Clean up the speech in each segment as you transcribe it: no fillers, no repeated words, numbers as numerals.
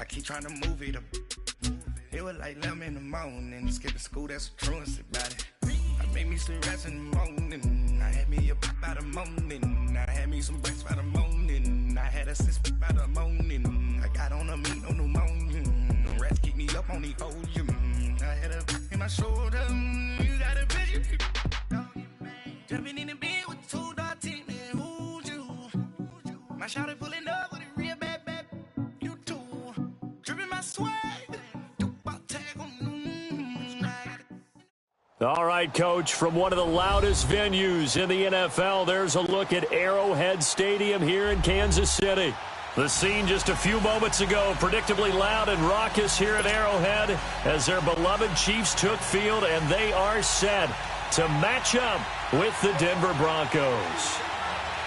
I keep trying to move it up. It was like 11 in the morning. Skipping school, that's a truancy about it. I made me some rest in the morning. I had me a pop by the morning. I had me some breaks by the morning. I had a sis by the morning. I got on a meat, no pneumonia. The rats keep me up on the volume. I had a in my shoulder. You got a vision. Jumping in the bed with 2 dark teeth, man. Who's you? My shawty pulling up with a real bad. You too. Dripping my swag. All right, Coach, from one of the loudest venues in the NFL, there's a look at Arrowhead Stadium here in Kansas City. The scene just a few moments ago, predictably loud and raucous here at Arrowhead as their beloved Chiefs took field, and they are set to match up with the Denver Broncos.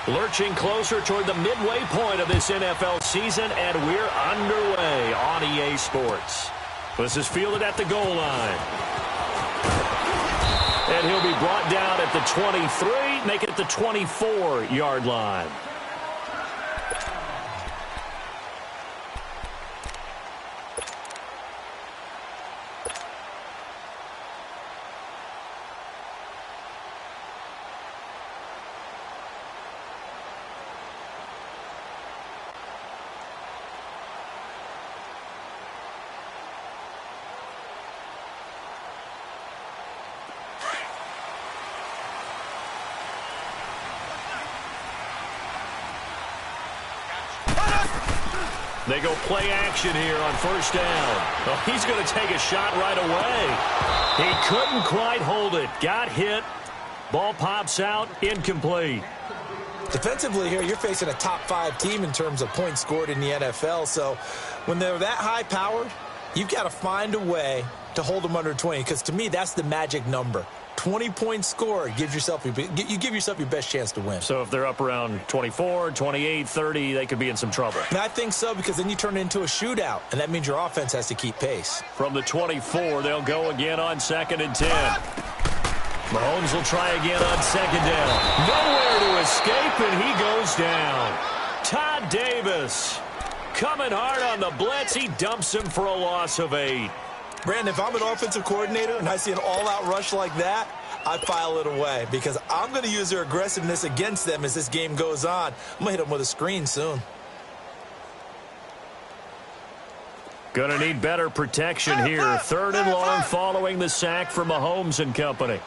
Lurching closer toward the midway point of this NFL season, and we're underway on EA Sports. This is fielded at the goal line. And he'll be brought down at the 23, make it the 24-yard line. They go play action here on first down. Oh, he's going to take a shot right away. He couldn't quite hold it. Got hit. Ball pops out. Incomplete. Defensively here, you're facing a top 5 team in terms of points scored in the NFL. So when they're that high-powered, you've got to find a way to hold them under 20. Because to me, that's the magic number. 20 points scored, you give yourself your best chance to win. So if they're up around 24, 28, 30, they could be in some trouble. And I think so, because then you turn it into a shootout, and that means your offense has to keep pace. From the 24, they'll go again on 2nd and 10. Mahomes will try again on 2nd down. Nowhere to escape, and he goes down. Todd Davis coming hard on the blitz. He dumps him for a loss of 8. Brandon, if I'm an offensive coordinator and I see an all-out rush like that, I file it away because I'm going to use their aggressiveness against them as this game goes on. I'm going to hit them with a screen soon. Going to need better protection here. 3rd and long following the sack for Mahomes and company.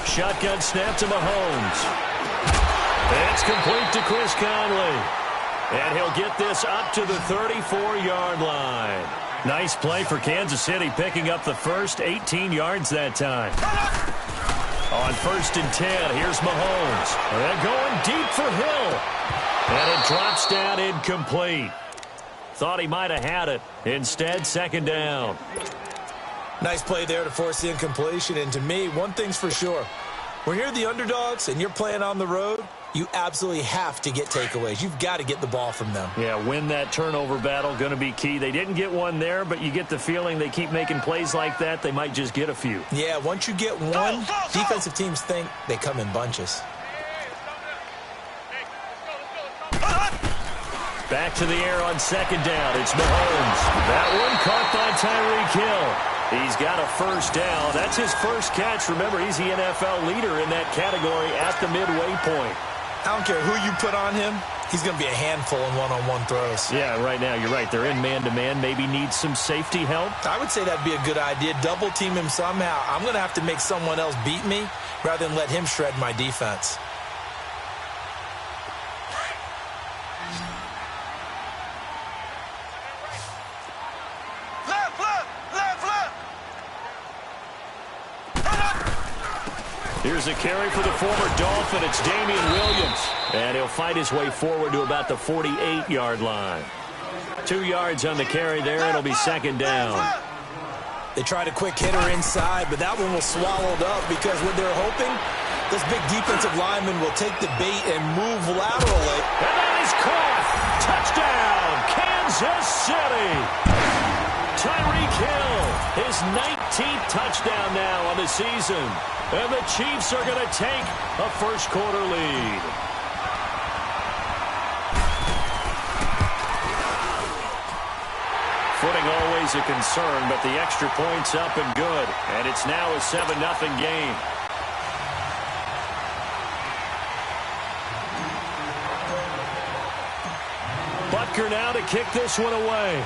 Shotgun snap to Mahomes. It's complete to Chris Conley. And he'll get this up to the 34-yard line. Nice play for Kansas City, picking up the first 18 yards that time. On 1st and 10, here's Mahomes. They're going deep for Hill. And it drops down incomplete. Thought he might have had it. Instead, 2nd down. Nice play there to force the incompletion. And to me, one thing's for sure. When you're the underdogs and you're playing on the road, you absolutely have to get takeaways. You've got to get the ball from them. Yeah, win that turnover battle, going to be key. They didn't get one there, but you get the feeling they keep making plays like that, they might just get a few. Yeah, once you get one, defensive teams think they come in bunches. Back to the air on 2nd down. It's Mahomes. That one caught by Tyreek Hill. He's got a first down. That's his first catch. Remember, he's the NFL leader in that category at the midway point. I don't care who you put on him. He's going to be a handful in one-on-one throws. Yeah, right now, you're right. They're in man-to-man. Maybe need some safety help. I would say that'd be a good idea. Double team him somehow. I'm going to have to make someone else beat me rather than let him shred my defense. Here's a carry for the former Dolphin. It's Damian Williams. And he'll fight his way forward to about the 48-yard line. 2 yards on the carry there. It'll be 2nd down. They tried a quick hitter inside, but that one was swallowed up because what they're hoping, this big defensive lineman will take the bait and move laterally. And that is caught. Touchdown, Kansas City. Tyreek Hill, his 15th touchdown now on the season. And the Chiefs are going to take a first-quarter lead. Footing always a concern, but the extra point's up and good. And it's now a 7-0 game. Butker now to kick this one away.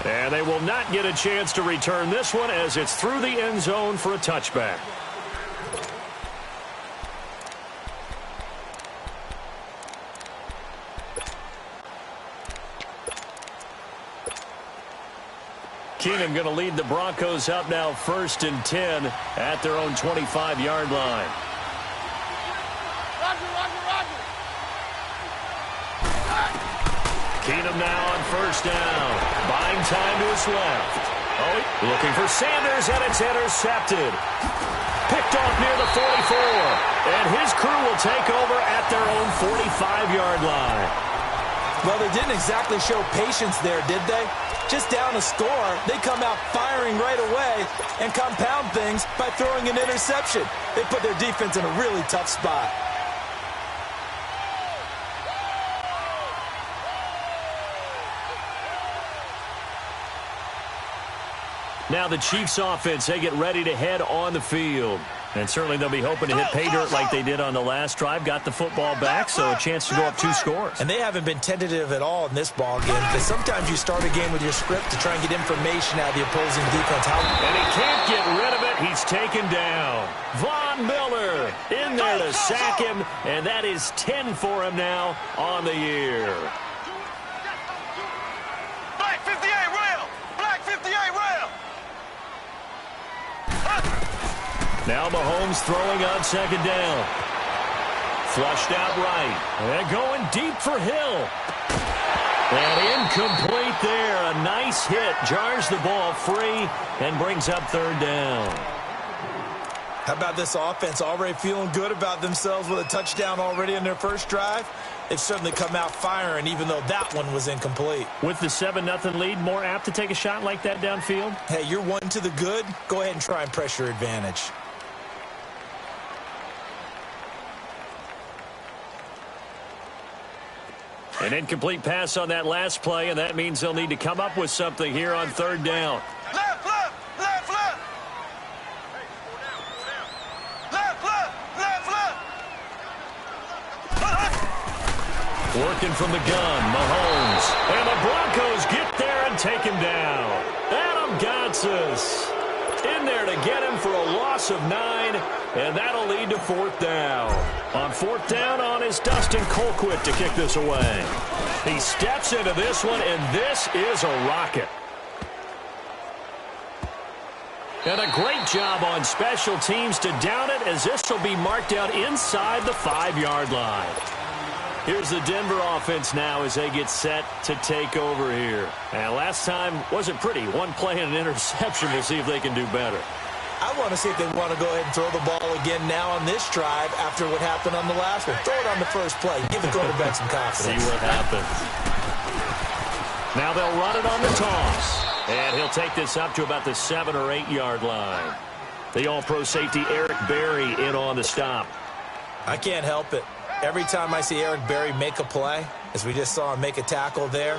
And they will not get a chance to return this one as it's through the end zone for a touchback. Keenum going to lead the Broncos up now 1st and 10 at their own 25-yard line. Keenum now on 1st down. Buying time to his left. Oh, looking for Sanders, and it's intercepted. Picked off near the 44. And his crew will take over at their own 45-yard line. Well, they didn't exactly show patience there, did they? Just down a score, they come out firing right away and compound things by throwing an interception. They put their defense in a really tough spot. Now the Chiefs offense, they get ready to head on the field. And certainly they'll be hoping to hit pay dirt like they did on the last drive. Got the football back, so a chance to go up 2 scores. And they haven't been tentative at all in this ball game, because sometimes you start a game with your script to try and get information out of the opposing defense. And he can't get rid of it. He's taken down. Von Miller in there to sack him, and that is 10 for him now on the year. Black 58 rail! Black 58 rail! Now Mahomes throwing on 2nd down. Flushed out right. And going deep for Hill. And incomplete there. A nice hit. Jars the ball free and brings up 3rd down. How about this offense already feeling good about themselves with a touchdown already in their first drive? They've certainly come out firing, even though that one was incomplete. With the 7-0 lead, more apt to take a shot like that downfield? Hey, you're 1 to the good. Go ahead and try and press your advantage. An incomplete pass on that last play, and that means they'll need to come up with something here on 3rd down. Left, left, left, left! Left, left, left, left! Working from the gun, Mahomes. And the Broncos get there and take him down. Adam Gotsis in there to get him for a loss of 9, and that'll lead to 4th down. On 4th down on is Dustin Colquitt to kick this away. He steps into this one, and this is a rocket. And a great job on special teams to down it, as this will be marked out inside the 5-yard line. Here's the Denver offense now as they get set to take over here. And last time wasn't pretty. 1 play and an interception. We'll see if they can do better. I want to see if they want to go ahead and throw the ball again now on this drive after what happened on the last one. Throw it on the first play. Give the quarterback some confidence. See what happens. Now they'll run it on the toss. And he'll take this up to about the 7 or 8 yard line. The all-pro safety Eric Berry in on the stop. I can't help it. Every time I see Eric Berry make a play, as we just saw him make a tackle there,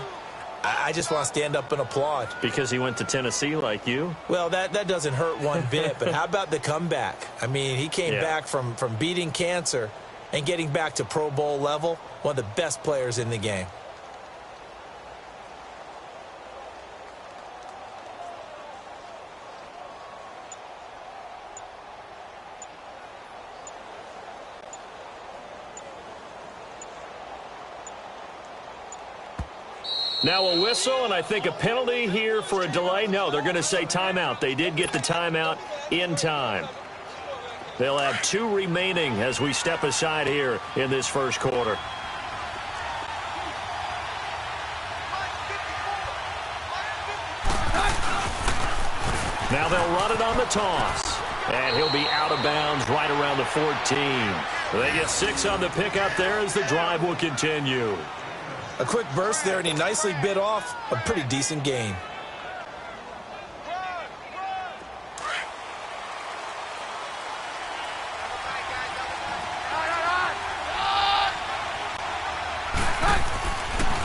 I just want to stand up and applaud. Because he went to Tennessee like you? Well, that doesn't hurt one bit, but how about the comeback? I mean, he came back from beating cancer and getting back to Pro Bowl level, one of the best players in the game. Now a whistle, and I think a penalty here for a delay. No, they're going to say timeout. They did get the timeout in time. They'll have 2 remaining as we step aside here in this first quarter. Now they'll run it on the toss. And he'll be out of bounds right around the 14. They get 6 on the pickup there as the drive will continue. A quick burst there, and he nicely bit off a pretty decent gain.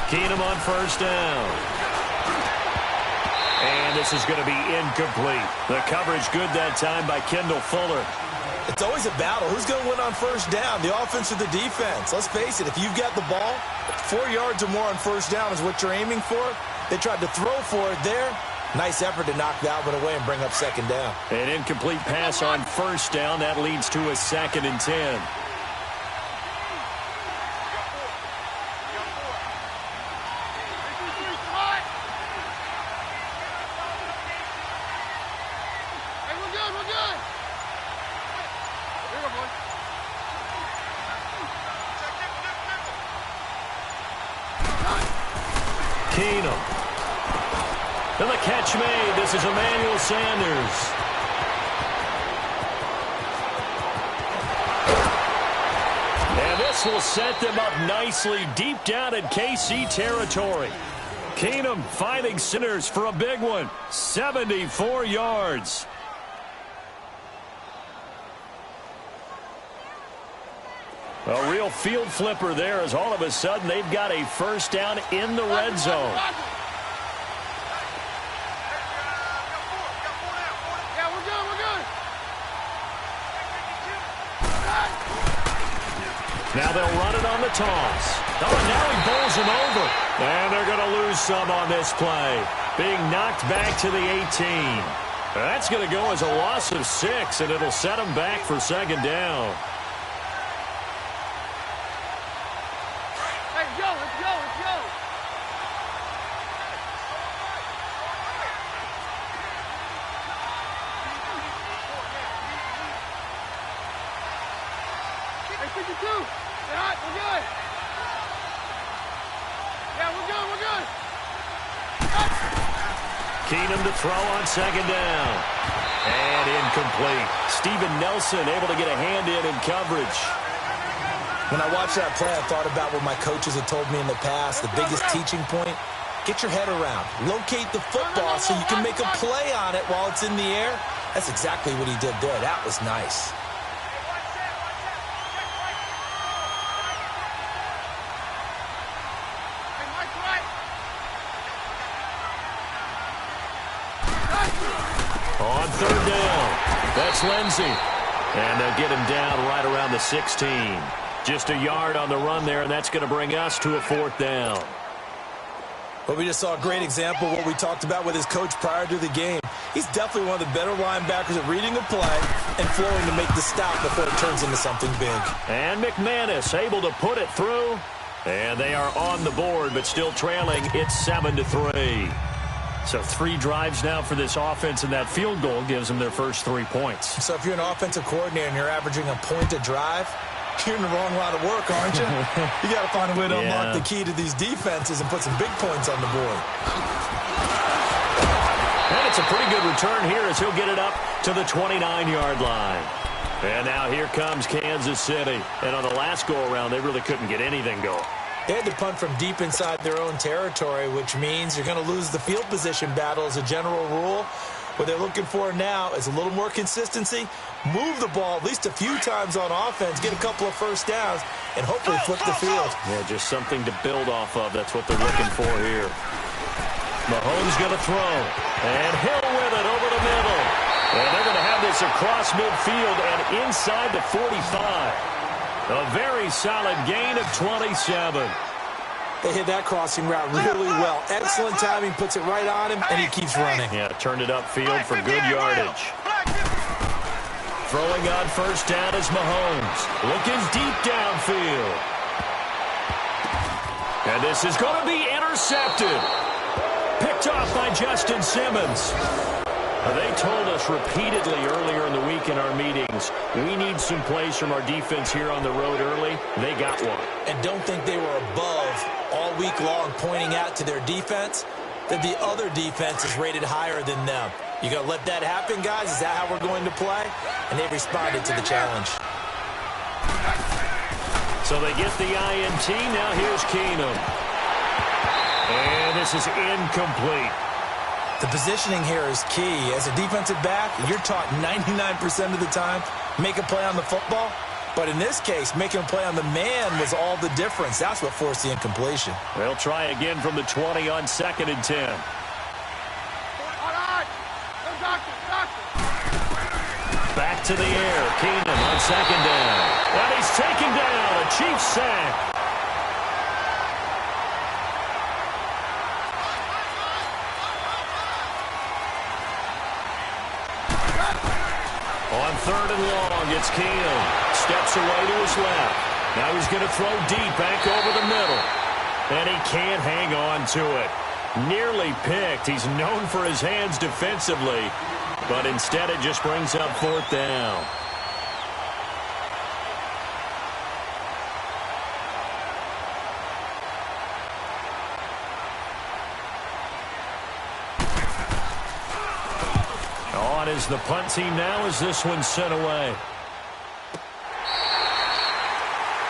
Keenum on first down. And this is going to be incomplete. The coverage good that time by Kendall Fuller. It's always a battle. Who's going to win on first down, the offense or the defense? Let's face it, if you've got the ball, 4 yards or more on first down is what you're aiming for. They tried to throw for it there. Nice effort to knock that one away and bring up second down. An incomplete pass on first down. That leads to a 2nd and 10. Keenum. And the catch made. This is Emmanuel Sanders. And this will set them up nicely deep down in KC territory. Keenum finding Sanders for a big one. 74 yards. A real field flipper there as all of a sudden they've got a first down in the red zone. Now they'll run it on the toss. Oh, now he bowls him over. And they're going to lose some on this play. Being knocked back to the 18. That's going to go as a loss of 6, and it'll set them back for second down. Keenum to throw on second down. And incomplete. Steven Nelson able to get a hand in coverage. When I watched that play, I thought about what my coaches had told me in the past. The biggest teaching point, get your head around. Locate the football so you can make a play on it while it's in the air. That's exactly what he did there. That was nice. On third down, that's Lindsey. And they'll get him down right around the 16. Just a yard on the run there, and that's going to bring us to a 4th down. But we just saw a great example of what we talked about with his coach prior to the game. He's definitely one of the better linebackers at reading a play and flowing to make the stop before it turns into something big. And McManus able to put it through. And they are on the board, but still trailing. It's 7-3. So 3 drives now for this offense, and that field goal gives them their first 3 points. So if you're an offensive coordinator and you're averaging a point a drive, you're in the wrong line of work, aren't you? You got to find a way to unlock the key to these defenses and put some big points on the board. And it's a pretty good return here as he'll get it up to the 29-yard line. And now here comes Kansas City. And on the last go-around, they really couldn't get anything going. They had to punt from deep inside their own territory, which means you're going to lose the field position battle as a general rule. What they're looking for now is a little more consistency, move the ball at least a few times on offense, get a couple of first downs, and hopefully flip the field. Yeah, just something to build off of. That's what they're looking for here. Mahomes going to throw. And Hill with it over the middle. And they're going to have this across midfield and inside the 45. A very solid gain of 27. They hit that crossing route really well. Excellent timing, puts it right on him, and he keeps running. Yeah, turned it upfield for good yardage. Throwing on first down is Mahomes. Looking deep downfield. And this is going to be intercepted. Picked off by Justin Simmons. They told us repeatedly earlier in the week in our meetings, we need some plays from our defense here on the road early. They got one. And don't think they were above all week long pointing out to their defense that the other defense is rated higher than them. You got to let that happen, guys? Is that how we're going to play? And they responded to the challenge. So they get the INT. Now here's Keenum. And this is incomplete. The positioning here is key. As a defensive back, you're taught 99% of the time, make a play on the football. But in this case, making a play on the man was all the difference. That's what forced the incompletion. They'll try again from the 20 on 2nd and 10. Back to the air. Keenum on 2nd down. And he's taken down. A Chiefs sack. On 3rd and long, it's Keenum. Steps away to his left. Now he's going to throw deep back over the middle. And he can't hang on to it. Nearly picked. He's known for his hands defensively. But instead it just brings up 4th down. On is the punt team now as this one's sent away.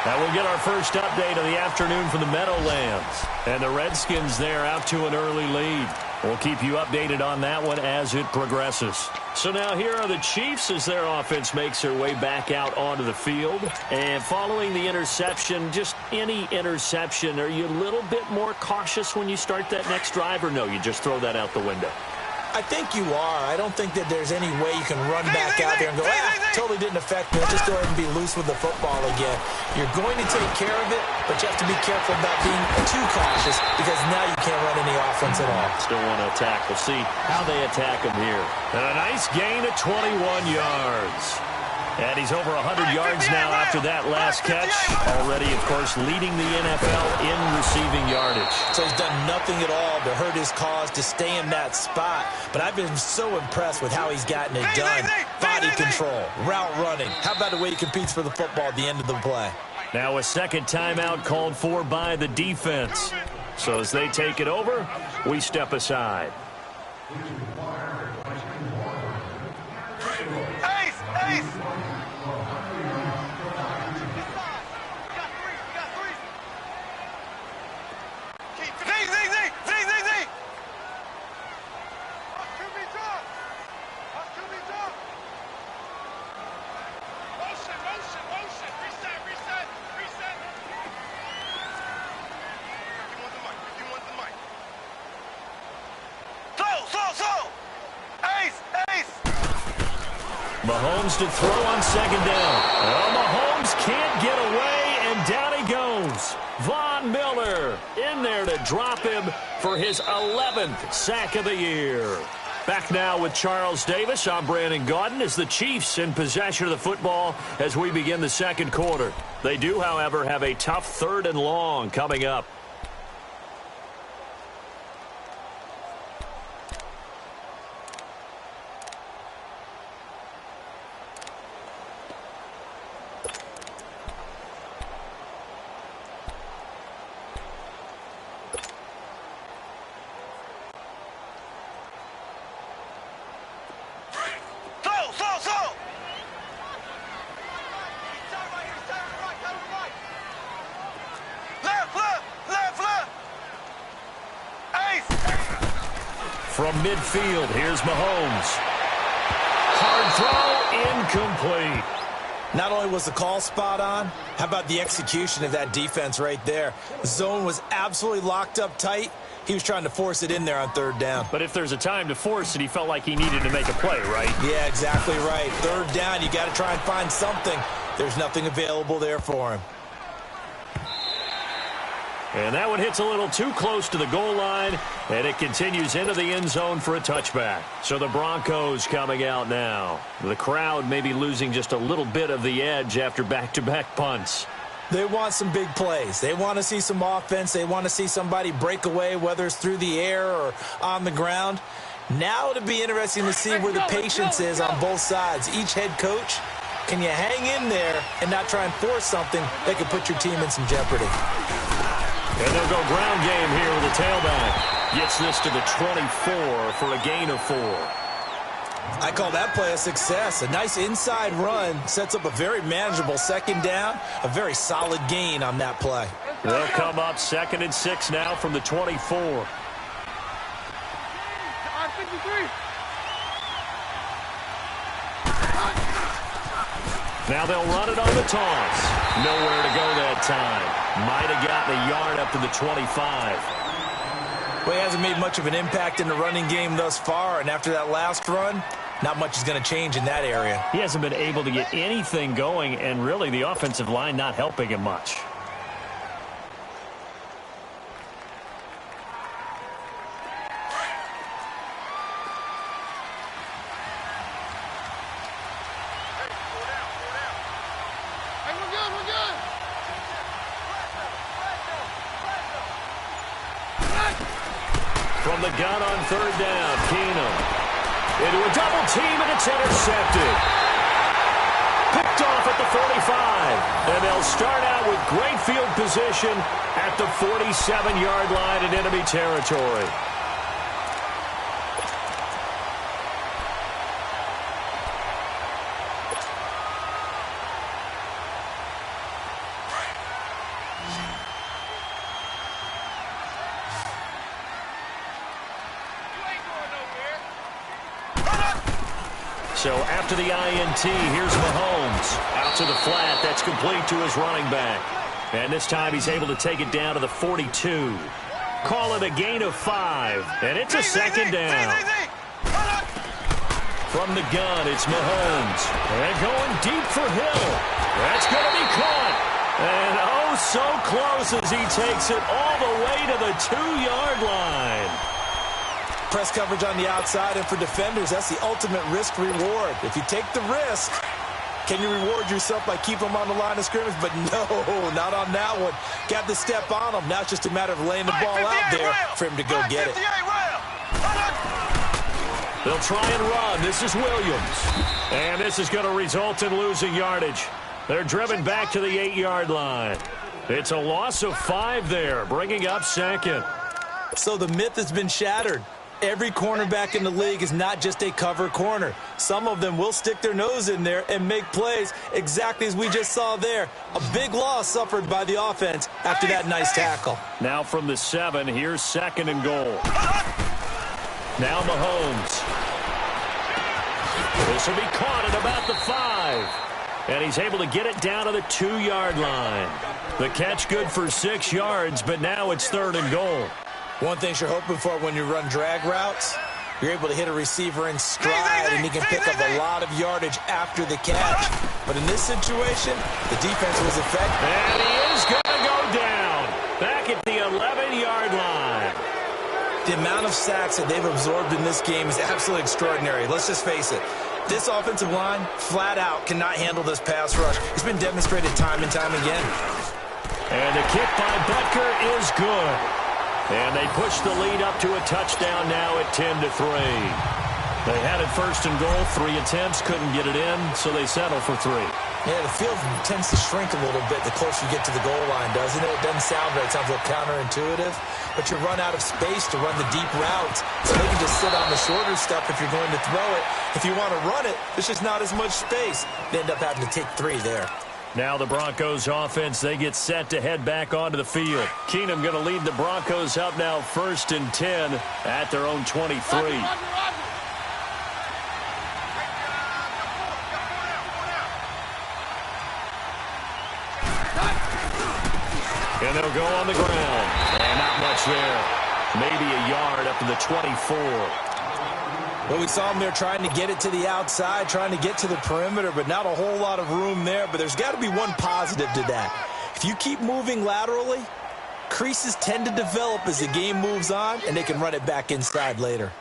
Now we'll get our first update of the afternoon from the Meadowlands. And the Redskins there out to an early lead. We'll keep you updated on that one as it progresses. So now here are the Chiefs as their offense makes their way back out onto the field. And following the interception, just any interception, are you a little bit more cautious when you start that next drive, or no, you just throw that out the window? I think you are. I don't think that there's any way you can run back out there and go, totally didn't affect me. I'll just go ahead and be loose with the football again. You're going to take care of it, but you have to be careful about being too cautious because now you can't run any offense at all. Still want to attack. We'll see how they attack him here. And a nice gain of 21 yards. And he's over 100 yards now after that last catch. Already, of course, leading the NFL in receiving yardage. So he's done nothing at all to hurt his cause to stay in that spot. But I've been so impressed with how he's gotten it done. Body control, route running. How about the way he competes for the football at the end of the play? Now a second timeout called for by the defense. So as they take it over, we step aside. Ace! Mahomes to throw on 2nd down. Well, Mahomes can't get away, and down he goes. Von Miller in there to drop him for his 11th sack of the year. Back now with Charles Davis. I'm Brandon Gaudin as the Chiefs in possession of the football as we begin the second quarter. They do, however, have a tough 3rd and long coming up. From midfield, here's Mahomes. Hard throw, incomplete. Not only was the call spot on, how about the execution of that defense right there? The zone was absolutely locked up tight. He was trying to force it in there on 3rd down. But if there's a time to force it, he felt like he needed to make a play, right? Yeah, exactly right. 3rd down, you got to try and find something. There's nothing available there for him. And that one hits a little too close to the goal line, and it continues into the end zone for a touchback. So the Broncos coming out now. The crowd may be losing just a little bit of the edge after back-to-back punts. They want some big plays. They want to see some offense. They want to see somebody break away, whether it's through the air or on the ground. Now it'll be interesting to see where the patience is on both sides. Each head coach, can you hang in there and not try and force something that could put your team in some jeopardy? And they'll go ground game here with the tailback. Gets this to the 24 for a gain of 4. I call that play a success. A nice inside run sets up a very manageable 2nd down. A very solid gain on that play. They'll come up 2nd and 6 now from the 24. Now they'll run it on the toss. Nowhere to go that time. Might have gotten a yard up to the 25. Well, he hasn't made much of an impact in the running game thus far, and after that last run, not much is going to change in that area. He hasn't been able to get anything going, and really the offensive line not helping him much. From the gun on 3rd down, Keenum. Into a double team, and it's intercepted. Picked off at the 45. And they'll start out with great field position at the 47-yard line in enemy territory. So after the INT, here's Mahomes. Out to the flat. That's complete to his running back. And this time he's able to take it down to the 42. Call it a gain of 5. And it's a 2nd down. From the gun, it's Mahomes. And going deep for Hill. That's going to be caught. And oh, so close as he takes it all the way to the 2-yard line. Press coverage on the outside, and for defenders, that's the ultimate risk-reward. If you take the risk, can you reward yourself by keeping them on the line of scrimmage? But no, not on that one. Got the step on them. Now it's just a matter of laying the ball out there for him to go get it. They'll try and run. This is Williams. And this is going to result in losing yardage. They're driven back to the 8-yard line. It's a loss of 5 there, bringing up 2nd. So the myth has been shattered. Every cornerback in the league is not just a cover corner. Some of them will stick their nose in there and make plays exactly as we just saw there. A big loss suffered by the offense after that nice tackle. Now from the 7, here's 2nd and goal. Now Mahomes. This will be caught at about the 5. And he's able to get it down to the 2-yard line. The catch good for 6 yards, but now it's 3rd and goal. One thing you're hoping for when you run drag routes, you're able to hit a receiver in stride, and he can pick up a lot of yardage after the catch. But in this situation, the defense was effective. And he is going to go down back at the 11-yard line. The amount of sacks that they've absorbed in this game is absolutely extraordinary. Let's just face it. This offensive line, flat out, cannot handle this pass rush. It's been demonstrated time and time again. And the kick by Butker is good. And they push the lead up to a touchdown now at 10-3. They had it 1st and goal, 3 attempts, couldn't get it in, so they settle for 3. Yeah, the field tends to shrink a little bit the closer you get to the goal line, doesn't it? It doesn't sound right. It sounds a little counterintuitive. But you run out of space to run the deep routes. So they can just sit on the shorter stuff if you're going to throw it. If you want to run it, there's just not as much space. They end up having to take 3 there. Now the Broncos offense, they get set to head back onto the field. Keenum going to lead the Broncos up now 1st and 10 at their own 23. And they'll go on the ground. And not much there. Maybe a yard up to the 24. Well, we saw them there trying to get it to the outside, trying to get to the perimeter, but not a whole lot of room there. But there's got to be one positive to that. If you keep moving laterally, creases tend to develop as the game moves on, and they can run it back inside later.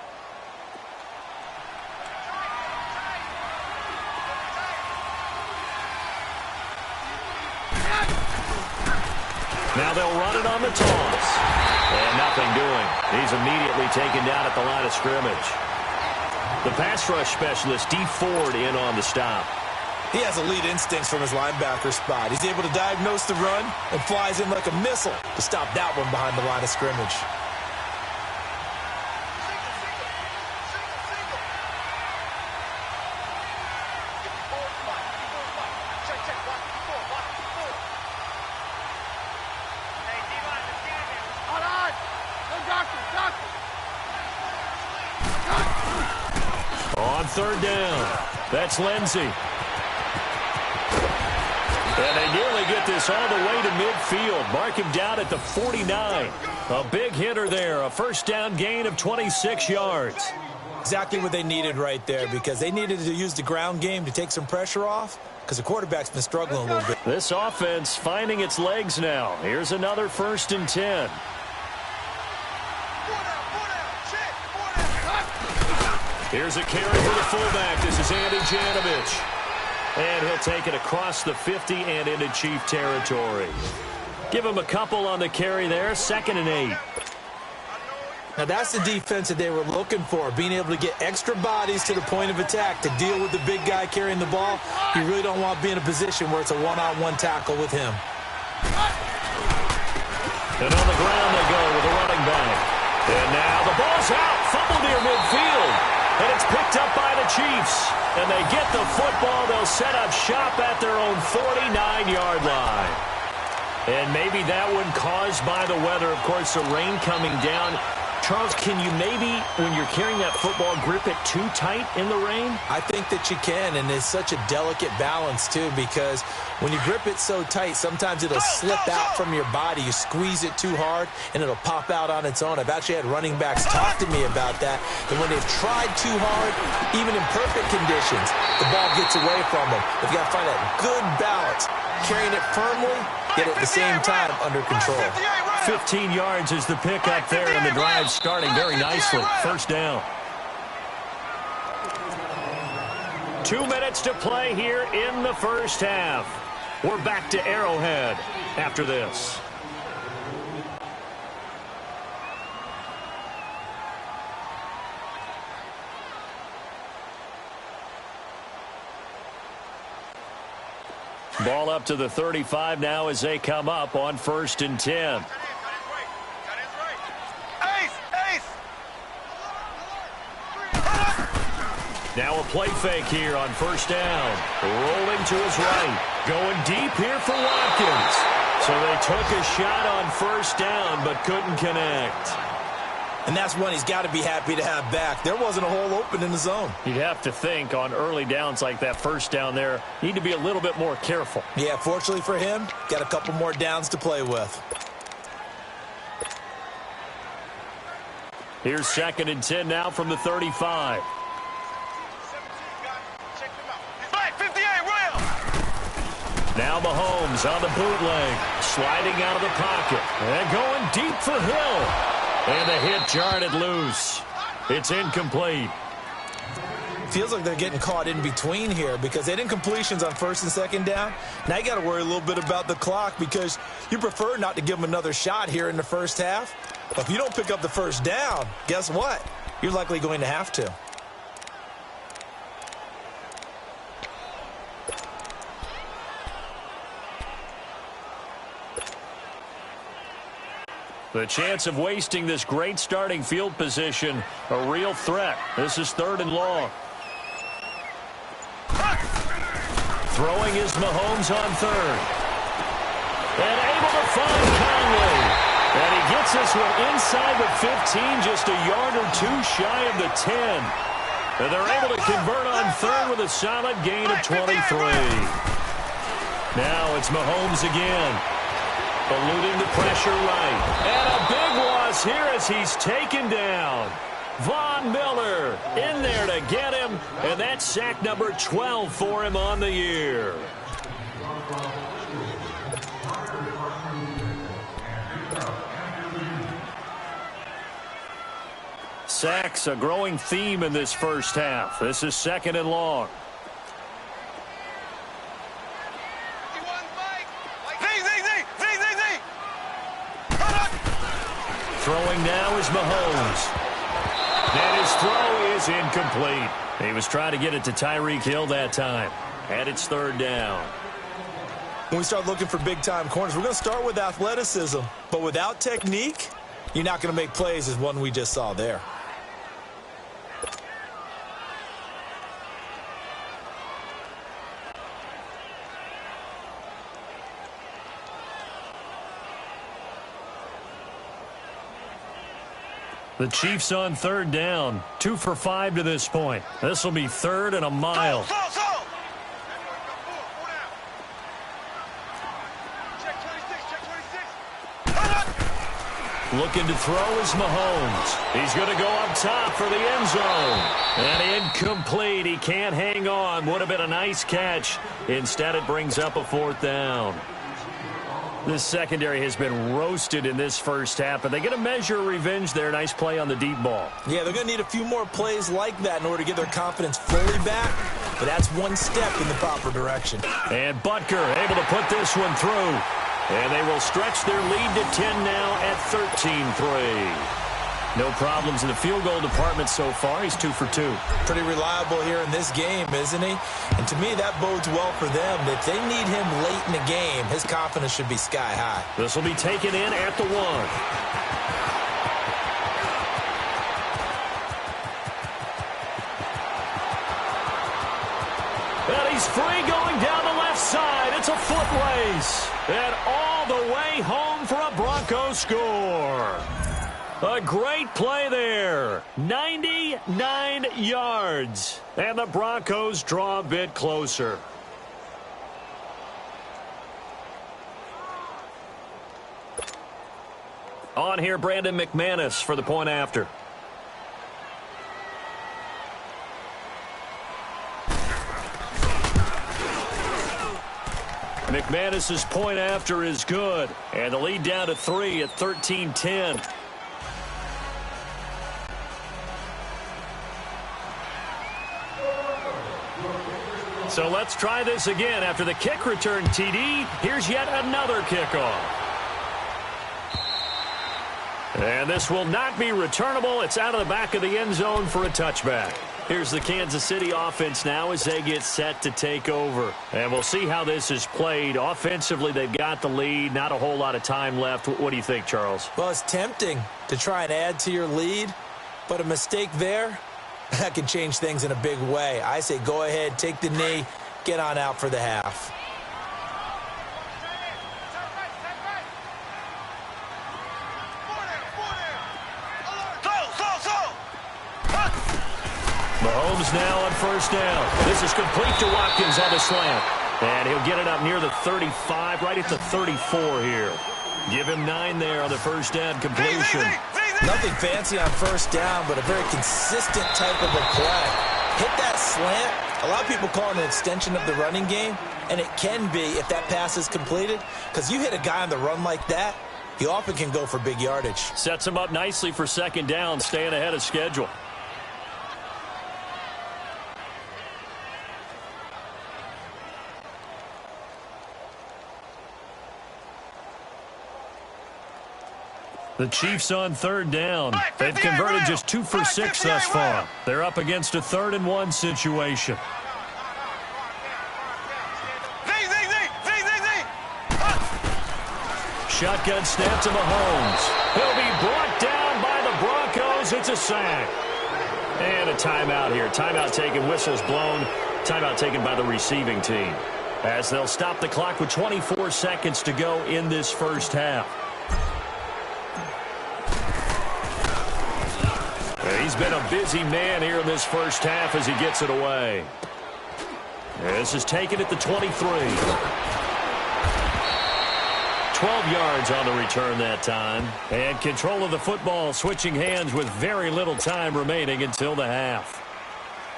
Now they'll run it on the toss. And nothing doing. He's immediately taken down at the line of scrimmage. The pass rush specialist, D. Ford, in on the stop. He has elite instincts from his linebacker spot. He's able to diagnose the run and flies in like a missile to stop that one behind the line of scrimmage. On third down, that's Lindsey. And they nearly get this all the way to midfield. Mark him down at the 49. A big hitter there. A first down gain of 26 yards. Exactly what they needed right there, because they needed to use the ground game to take some pressure off, because the quarterback's been struggling a little bit. This offense finding its legs now. Here's another 1st and 10. Here's a carry for the fullback. This is Andy Janovich. And he'll take it across the 50 and into Chief territory. Give him a couple on the carry there. 2nd and 8. Now that's the defense that they were looking for, being able to get extra bodies to the point of attack to deal with the big guy carrying the ball. You really don't want to be in a position where it's a one-on-one tackle with him. And on the ground they go with a running back. And now the ball's out. Fumble near midfield. And it's picked up by the Chiefs. And they get the football. They'll set up shop at their own 49-yard line. And maybe that one caused by the weather. Of course, the rain coming down. Charles, can you maybe, when you're carrying that football, grip it too tight in the rain? I think that you can, and it's such a delicate balance, too, because when you grip it so tight, sometimes it'll slip out from your body. You squeeze it too hard, and it'll pop out on its own. I've actually had running backs talk to me about that, and when they've tried too hard, even in perfect conditions, the ball gets away from them. They've got to find that good balance, carrying it firmly, yet at the same time under control. 15 yards is the pickup there, and the drive starting very nicely. First down. 2 minutes to play here in the first half. We're back to Arrowhead after this. Ball up to the 35 now as they come up on 1st and 10. Now a play fake here on 1st down. Rolling to his right. Going deep here for Watkins. So they took a shot on 1st down but couldn't connect. And that's one he's got to be happy to have back. There wasn't a hole open in the zone. You'd have to think on early downs like that 1st down there, need to be a little bit more careful. Yeah, fortunately for him, got a couple more downs to play with. Here's 2nd and 10 now from the 35. Now Mahomes on the bootleg, sliding out of the pocket, and going deep for Hill. And the hit jarred it loose. It's incomplete. Feels like they're getting caught in between here because they didn't completions on 1st and 2nd down. Now you got to worry a little bit about the clock because you prefer not to give them another shot here in the first half. But if you don't pick up the 1st down, guess what? You're likely going to have to. The chance of wasting this great starting field position, a real threat. This is 3rd and long. Throwing is Mahomes on 3rd. And able to find Conley. And he gets this one inside the 15, just a yard or two shy of the 10. And they're able to convert on 3rd with a solid gain of 23. Now it's Mahomes again. Eluding the pressure right. And a big loss here as he's taken down. Von Miller in there to get him. And that's sack number 12 for him on the year. Sacks, a growing theme in this first half. This is 2nd and long. Throwing now is Mahomes. And his throw is incomplete. He was trying to get it to Tyreek Hill that time. And it's 3rd down. When we start looking for big-time corners, we're going to start with athleticism. But without technique, you're not going to make plays as one we just saw there. The Chiefs on third down. 2 for 5 to this point. This will be third and a mile. Looking to throw is Mahomes. He's going to go up top for the end zone. And incomplete. He can't hang on. Would have been a nice catch. Instead, it brings up a fourth down. This secondary has been roasted in this first half, but they get a measure of revenge there. Nice play on the deep ball. Yeah, they're going to need a few more plays like that in order to get their confidence fully back, but that's one step in the proper direction. And Butker able to put this one through, and they will stretch their lead to 10 now at 13-3. No problems in the field goal department so far. He's 2 for 2. Pretty reliable here in this game, isn't he? And to me, that bodes well for them. If they need him late in the game, his confidence should be sky high. This will be taken in at the 1. And he's free going down the left side. It's a foot race. And all the way home for a Broncos score. A great play there. 99 yards. And the Broncos draw a bit closer. On here, Brandon McManus for the point after. McManus's point after is good. And the lead down to 3 at 13-10. So let's try this again. After the kick return TD, here's yet another kickoff. And this will not be returnable. It's out of the back of the end zone for a touchback. Here's the Kansas City offense now as they get set to take over. And we'll see how this is played. Offensively, they've got the lead. Not a whole lot of time left. What do you think, Charles? Well, it's tempting to try and add to your lead, but a mistake there, that can change things in a big way. I say go ahead, take the knee, get on out for the half. Mahomes now on first down. This is complete to Watkins on the slant. And he'll get it up near the 35, right at the 34 here. Give him 9 there on the first down completion. Nothing fancy on first down, but a very consistent type of a play. Hit that slant. A lot of people call it an extension of the running game, and it can be if that pass is completed, because you hit a guy on the run like that, he often can go for big yardage. Sets him up nicely for second down, staying ahead of schedule. The Chiefs on third down. They've converted just 2 for 6 thus far. They're up against a 3rd and 1 situation. Shotgun snap to Mahomes. He'll be brought down by the Broncos. It's a sack. And a timeout here. Timeout taken, whistles blown. Timeout taken by the receiving team. As they'll stop the clock with 24 seconds to go in this first half. He's been a busy man here in this first half as he gets it away. This is taken at the 23. 12 yards on the return that time. And control of the football switching hands with very little time remaining until the half.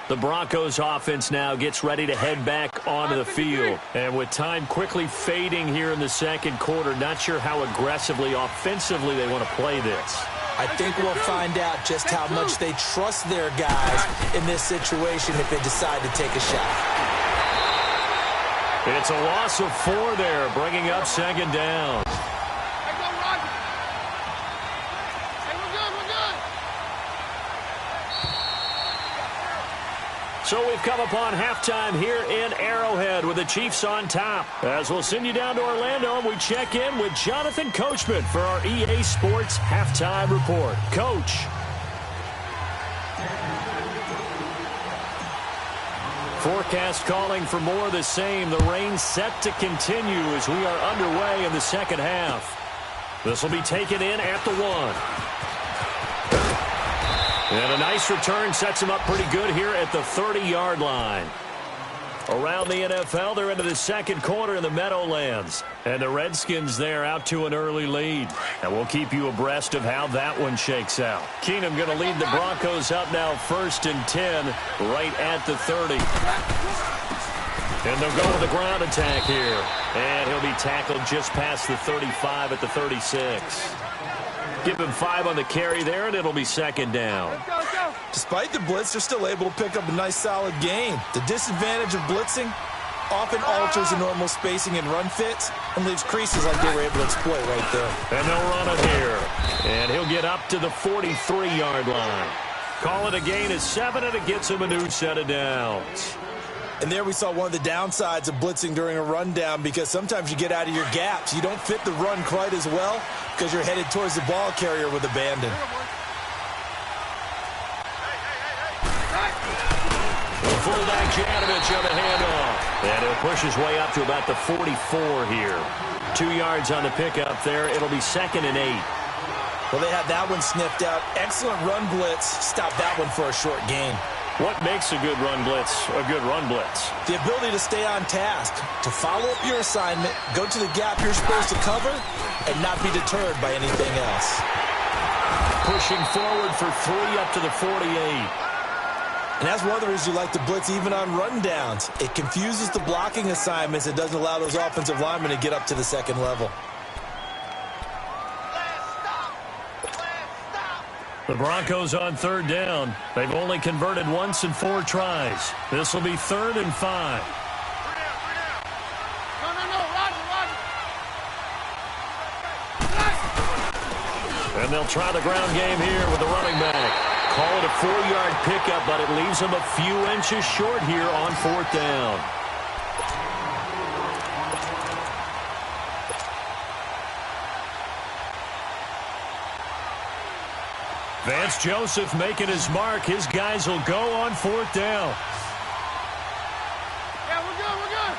The Broncos offense now gets ready to head back onto the field. And with time quickly fading here in the second quarter, not sure how aggressively, offensively they want to play this. I think we'll find out just how much they trust their guys in this situation if they decide to take a shot. It's a loss of 4 there, bringing up second down. So we've come upon halftime here in Arrowhead with the Chiefs on top. As we'll send you down to Orlando, and we check in with Jonathan Coachman for our EA Sports Halftime Report. Coach. Forecast calling for more of the same. The rain set to continue as we are underway in the second half. This will be taken in at the 1. And a nice return sets him up pretty good here at the 30-yard line. Around the NFL, they're into the second quarter in the Meadowlands. And the Redskins there out to an early lead. And we'll keep you abreast of how that one shakes out. Keenum going to lead the Broncos up now 1st and 10 right at the 30. And they'll go with a ground attack here. And he'll be tackled just past the 35 at the 36. Give him 5 on the carry there, and it'll be 2nd down. Despite the blitz, they're still able to pick up a nice, solid gain. The disadvantage of blitzing often alters the normal spacing and run fits and leaves creases like they were able to exploit right there. And they'll run it here. And he'll get up to the 43-yard line. Call it a gain of 7, and it gets him a new set of downs. And there we saw one of the downsides of blitzing during a rundown, because sometimes you get out of your gaps. You don't fit the run quite as well because you're headed towards the ball carrier with abandon. The fullback Janovich on the handoff. And he'll push his way up to about the 44 here. 2 yards on the pickup there. It'll be 2nd and 8. Well, they had that one sniffed out. Excellent run blitz. Stopped that one for a short gain. What makes a good run blitz a good run blitz? The ability to stay on task, to follow up your assignment, go to the gap you're supposed to cover, and not be deterred by anything else. Pushing forward for 3 up to the 48. And that's one of the reasons you like to blitz even on rundowns. It confuses the blocking assignments. It doesn't allow those offensive linemen to get up to the second level. The Broncos on 3rd down. They've only converted once in 4 tries. This will be 3rd and 5. And they'll try the ground game here with the running back. Call it a 4-yard pickup, but it leaves them a few inches short here on 4th down. Vance Joseph making his mark. His guys will go on 4th down. Yeah, we're good, we're good.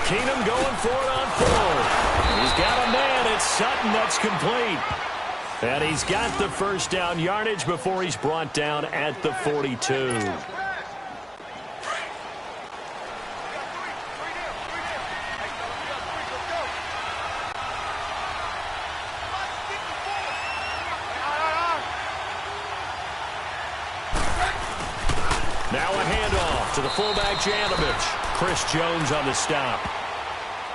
Keenum going for it on 4th. He's got a man. It's Sutton that's complete. And he's got the 1st down yardage before he's brought down at the 42. Now a handoff to the fullback Janovich. Chris Jones on the stop.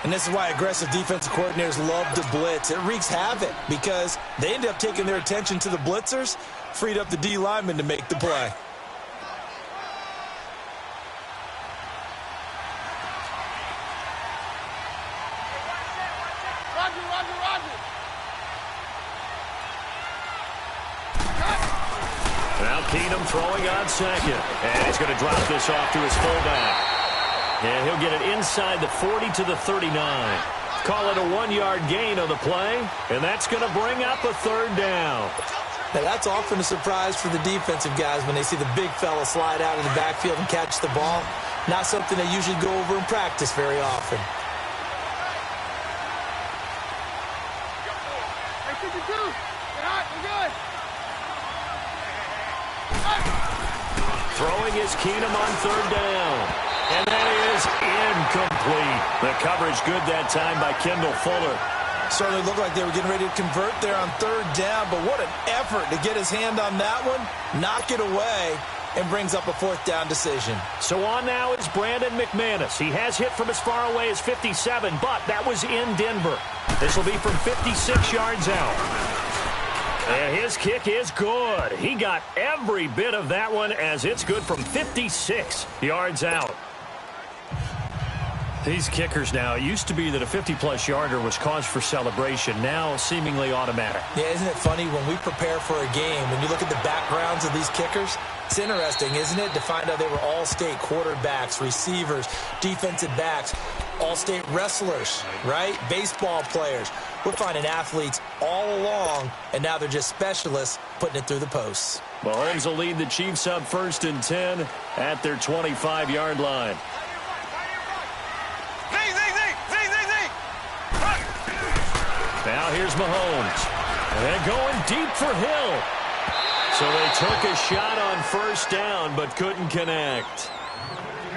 And this is why aggressive defensive coordinators love to blitz. It wreaks havoc because they end up taking their attention to the blitzers, freed up the D lineman to make the play. Now Keenum throwing on 2nd. And he's going to drop this off to his fullback. And he'll get it inside the 40 to the 39. Call it a 1-yard gain on the play. And that's going to bring up a 3rd down. Now, that's often a surprise for the defensive guys when they see the big fella slide out of the backfield and catch the ball. Not something they usually go over in practice very often. Throwing is Keenum on 3rd down. And that is incomplete. The coverage good that time by Kendall Fuller. Certainly looked like they were getting ready to convert there on 3rd down, but what an effort to get his hand on that one, knock it away, and brings up a 4th down decision. So on now is Brandon McManus. He has hit from as far away as 57, but that was in Denver. This will be from 56 yards out. And his kick is good. He got every bit of that one as it's good from 56 yards out. These kickers now, it used to be that a 50-plus yarder was cause for celebration. Now seemingly automatic. Yeah, isn't it funny when we prepare for a game, when you look at the backgrounds of these kickers, it's interesting, isn't it, to find out they were all-state quarterbacks, receivers, defensive backs, all-state wrestlers, right? Baseball players. We're finding athletes all along, and now they're just specialists putting it through the posts. Mahomes will lead the Chiefs up 1st and 10 at their 25-yard line. Now here's Mahomes. And going deep for Hill. So they took a shot on 1st down, but couldn't connect.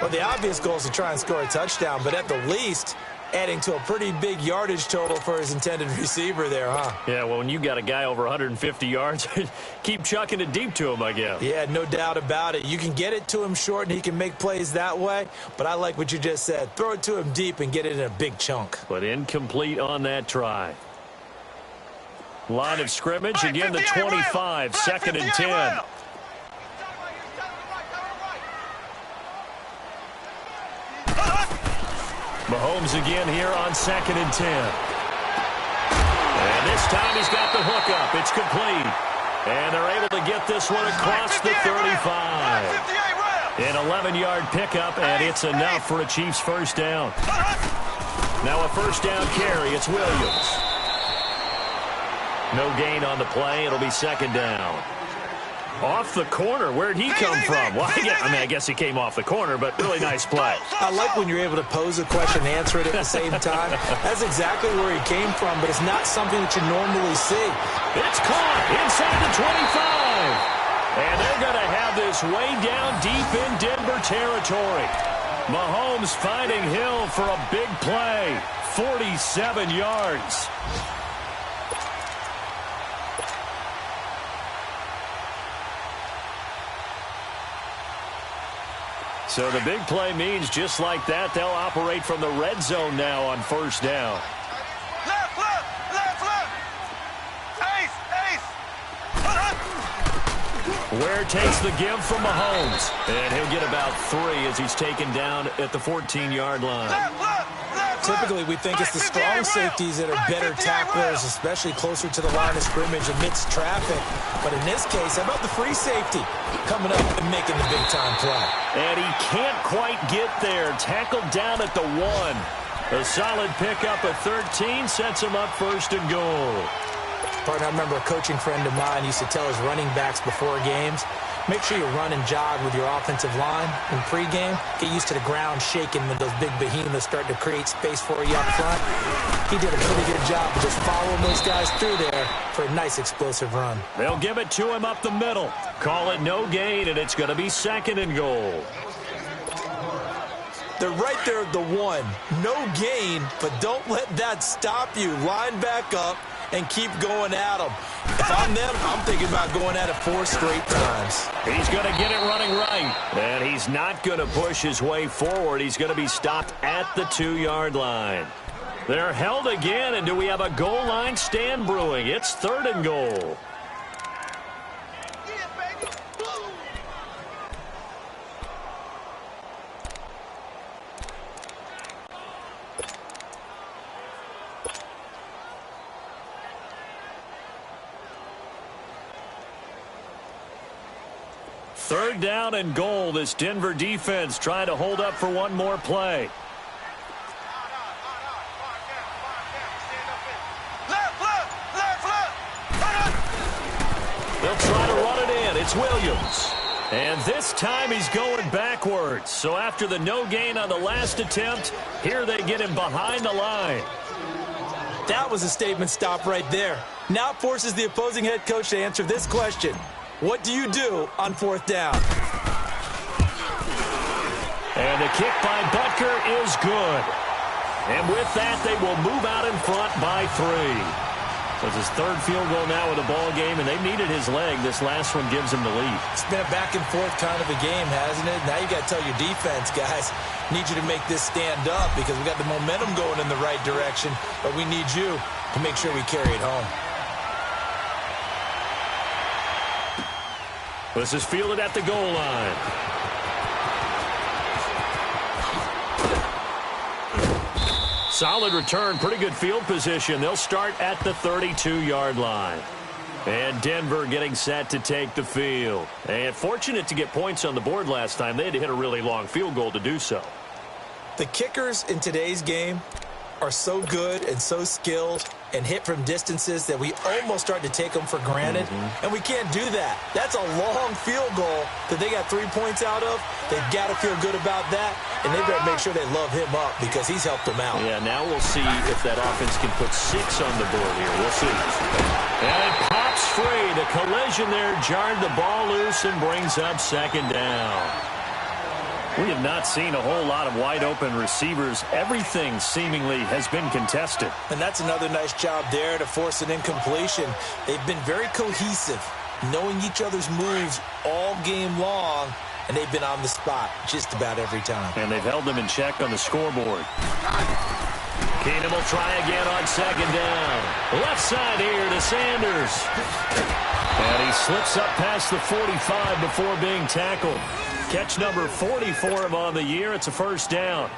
Well, the obvious goal is to try and score a touchdown, but at the least, adding to a pretty big yardage total for his intended receiver there, huh? Yeah, well, when you got a guy over 150 yards, keep chucking it deep to him, I guess. Yeah, no doubt about it. You can get it to him short, and he can make plays that way, but I like what you just said. Throw it to him deep and get it in a big chunk. But incomplete on that try. Line of scrimmage, again the 25, 2nd and 10. Mahomes again here on 2nd and 10. And this time he's got the hook up. It's complete. And they're able to get this one across the 35. An 11-yard pickup, and it's enough for a Chiefs 1st down. Now a 1st down carry. It's Williams. No gain on the play. It'll be 2nd down. Off the corner. Where'd he come from? Well, I guess he came off the corner, but really nice play. I like when you're able to pose a question and answer it at the same time. That's exactly where he came from, but it's not something that you normally see. It's caught inside the 25. And they're going to have this way down deep in Denver territory. Mahomes finding Hill for a big play. 47 yards. So the big play means just like that, they'll operate from the red zone now on 1st down. Left. Ace. Ware takes the give from Mahomes. And he'll get about 3 as he's taken down at the 14-yard line. Typically, we think it's the strong safeties that are better tacklers, especially closer to the line of scrimmage amidst traffic. But in this case, how about the free safety coming up and making the big-time play? And he can't quite get there. Tackled down at the 1. A solid pickup of 13 sets him up 1st and goal. Partner, I remember a coaching friend of mine used to tell his running backs before games, make sure you run and jog with your offensive line in pregame. Get used to the ground shaking when those big behemoths start to create space for you up front. He did a pretty good job of just following those guys through there for a nice explosive run. They'll give it to him up the middle. Call it no gain, and it's going to be 2nd and goal. They're right there at the 1. No gain, but don't let that stop you. Line back up and keep going at them. If I'm them, I'm thinking about going at it 4 straight times. He's going to get it running right. And he's not going to push his way forward. He's going to be stopped at the 2-yard line. They're held again, and do we have a goal line stand brewing? It's 3rd and goal. Third down and goal. This Denver defense trying to hold up for one more play. They'll try to run it in. It's Williams. And this time he's going backwards. So after the no gain on the last attempt, here they get him behind the line. That was a statement stop right there. Now it forces the opposing head coach to answer this question. What do you do on 4th down? And the kick by Butker is good. And with that, they will move out in front by 3. So it's his 3rd field goal now with the ball game, and they've needed his leg. This last one gives him the lead. It's been a back-and-forth kind of a game, hasn't it? Now you got to tell your defense, guys, need you to make this stand up because we got the momentum going in the right direction, but we need you to make sure we carry it home. This is fielded at the goal line. Solid return, pretty good field position. They'll start at the 32-yard line. And Denver getting set to take the field. And fortunate to get points on the board last time. They had to hit a really long field goal to do so. The kickers in today's game are so good and so skilled, and hit from distances that we almost start to take them for granted, and we can't do that. That's a long field goal that they got 3 points out of. They've got to feel good about that, and they better make sure they love him up because he's helped them out. Yeah, now we'll see if that offense can put 6 on the board here. We'll see. And it pops free. The collision there jarred the ball loose and brings up second down. We have not seen a whole lot of wide-open receivers. Everything seemingly has been contested. And that's another nice job there to force an incompletion. They've been very cohesive, knowing each other's moves all game long, and they've been on the spot just about every time. And they've held them in check on the scoreboard. Keenum will try again on second down. Left side here to Sanders. And he slips up past the 45 before being tackled. Catch number 40 for him on the year. It's a first down.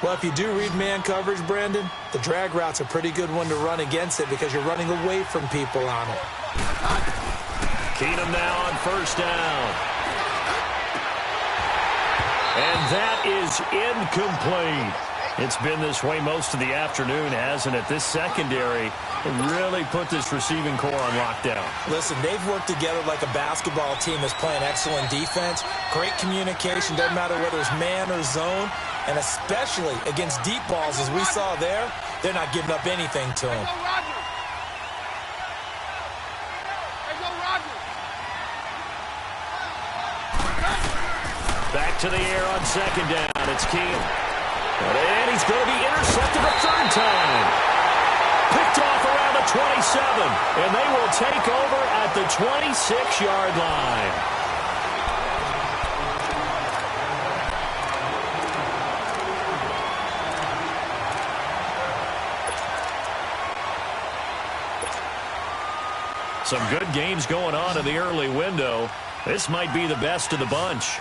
Well, if you do read man coverage, Brandon, the drag route's a pretty good one to run against it because you're running away from people on it. Keenum now on first down. And that is incomplete. It's been this way most of the afternoon, hasn't it? This secondary really put this receiving core on lockdown. Listen, they've worked together like a basketball team that's playing excellent defense. Great communication, doesn't matter whether it's man or zone. And especially against deep balls, as we saw there, they're not giving up anything to them. Back to the air on second down. It's Keenum. And he's going to be intercepted a third time. Picked off around the 27. And they will take over at the 26-yard line. Some good games going on in the early window. This might be the best of the bunch.